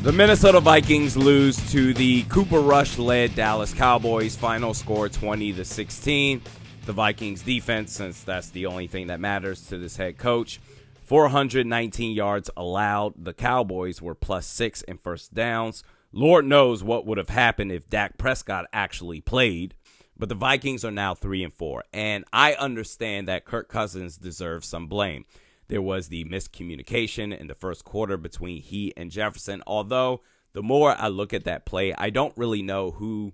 The Minnesota Vikings lose to the Cooper Rush-led Dallas Cowboys. Final score 20-16. The Vikings defense, since that's the only thing that matters to this head coach, 419 yards allowed. The Cowboys were +6 in first downs. Lord knows what would have happened if Dak Prescott actually played. But the Vikings are now 3-4. And I understand that Kirk Cousins deserves some blame. There was the miscommunication in the first quarter between he and Jefferson. Although the more I look at that play, I don't know who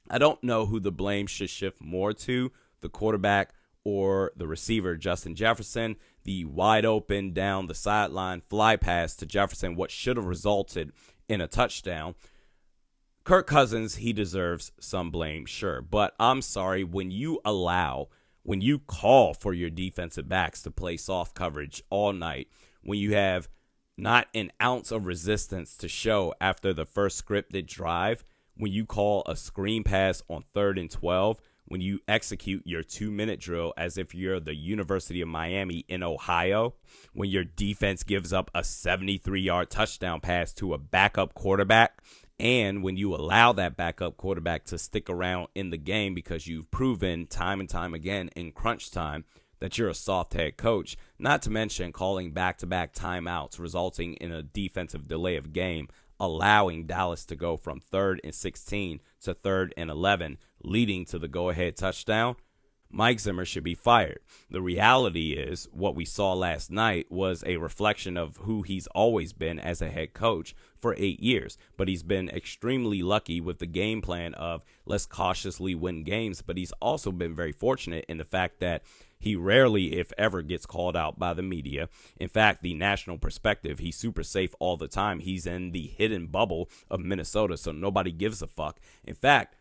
the blame should shift more to, the quarterback or the receiver, Justin Jefferson. The wide open down the sideline fly pass to Jefferson, what should have resulted in a touchdown. Kirk Cousins, he deserves some blame, sure. But I'm sorry, when you call for your defensive backs to play soft coverage all night, when you have not an ounce of resistance to show after the first scripted drive, when you call a screen pass on 3rd and 12, when you execute your 2-minute drill as if you're the University of Miami in Ohio, when your defense gives up a 73-yard touchdown pass to a backup quarterback, and when you allow that backup quarterback to stick around in the game because you've proven time and time again in crunch time that you're a soft head coach, not to mention calling back-to-back timeouts resulting in a defensive delay of game, allowing Dallas to go from 3rd and 16 to 3rd and 11, leading to the go-ahead touchdown, Mike Zimmer should be fired. The reality is what we saw last night was a reflection of who he's always been as a head coach for 8 years. But he's been extremely lucky with the game plan of let's cautiously win games. But he's also been very fortunate in the fact that he rarely, if ever, gets called out by the media. In fact, the national perspective, he's super safe all the time. He's in the hidden bubble of Minnesota, so nobody gives a fuck. In fact,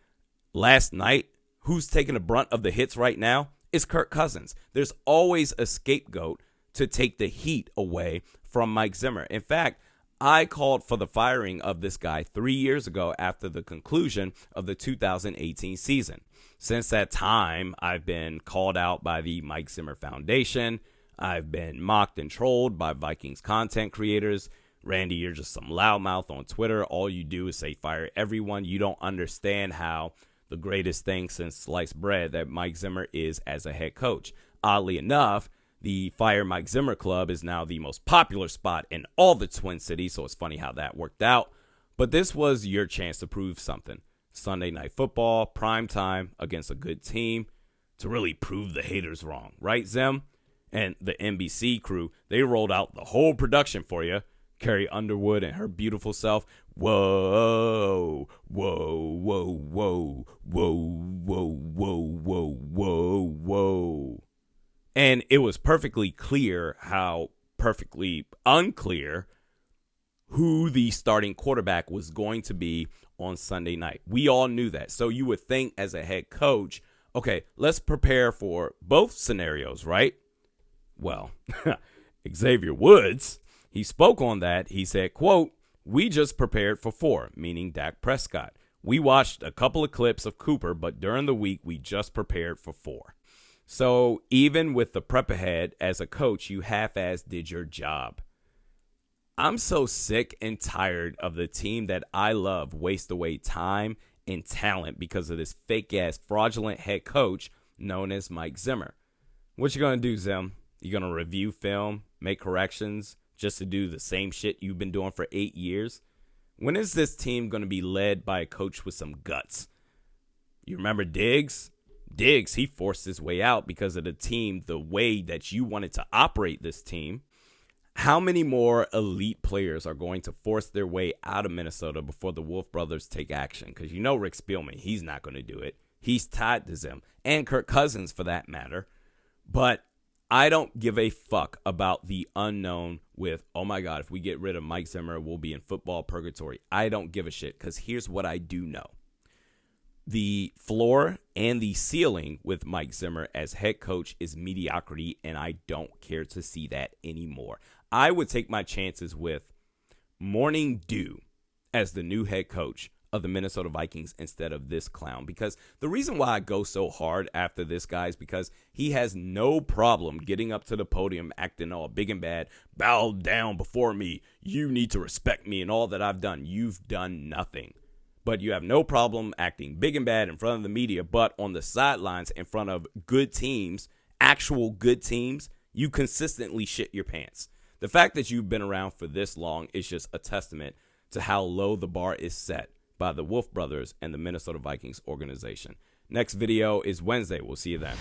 last night, who's taking the brunt of the hits right now is Kirk Cousins. There's always a scapegoat to take the heat away from Mike Zimmer. In fact, I called for the firing of this guy 3 years ago after the conclusion of the 2018 season. Since that time, I've been called out by the Mike Zimmer Foundation. I've been mocked and trolled by Vikings content creators. Randy, you're just some loudmouth on Twitter. All you do is say fire everyone. You don't understand how the greatest thing since sliced bread that Mike Zimmer is as a head coach. Oddly enough, the Fire Mike Zimmer Club is now the most popular spot in all the Twin Cities, so it's funny how that worked out. But this was your chance to prove something. Sunday Night Football, prime time against a good team, to really prove the haters wrong, right, Zim? And the NBC crew, they rolled out the whole production for you. Carrie Underwood and her beautiful self. Whoa, whoa, whoa, whoa, whoa, whoa, whoa, whoa, whoa, whoa. And it was perfectly clear how perfectly unclear who the starting quarterback was going to be on Sunday night. We all knew that. So you would think as a head coach, okay, let's prepare for both scenarios, right? Well, Xavier Woods, he spoke on that. He said, quote, "We just prepared for 4, meaning Dak Prescott. We watched a couple of clips of Cooper, but during the week, we just prepared for 4. So even with the prep ahead as a coach, you half-assed did your job. I'm so sick and tired of the team that I love waste away time and talent because of this fake-ass fraudulent head coach known as Mike Zimmer. What you going to do, Zim? You going to review film, make corrections, just to do the same shit you've been doing for 8 years? When is this team going to be led by a coach with some guts? You remember Diggs? Diggs, he forced his way out because of the team, the way that you wanted to operate this team. How many more elite players are going to force their way out of Minnesota before the Wolf brothers take action? Because you know Rick Spielman, he's not going to do it. He's tied to Zim, and Kirk Cousins for that matter. But I don't give a fuck about the unknown with, oh my God, if we get rid of Mike Zimmer, we'll be in football purgatory. I don't give a shit, because here's what I do know. The floor and the ceiling with Mike Zimmer as head coach is mediocrity, and I don't care to see that anymore. I would take my chances with Morning Dew as the new head coach of the Minnesota Vikings instead of this clown. Because the reason why I go so hard after this guy is because he has no problem getting up to the podium acting all big and bad. Bow down before me. You need to respect me and all that I've done. You've done nothing. But you have no problem acting big and bad in front of the media, but on the sidelines in front of good teams, actual good teams, you consistently shit your pants. The fact that you've been around for this long is just a testament to how low the bar is set by the Wolf brothers and the Minnesota Vikings organization. Next video is Wednesday. We'll see you then.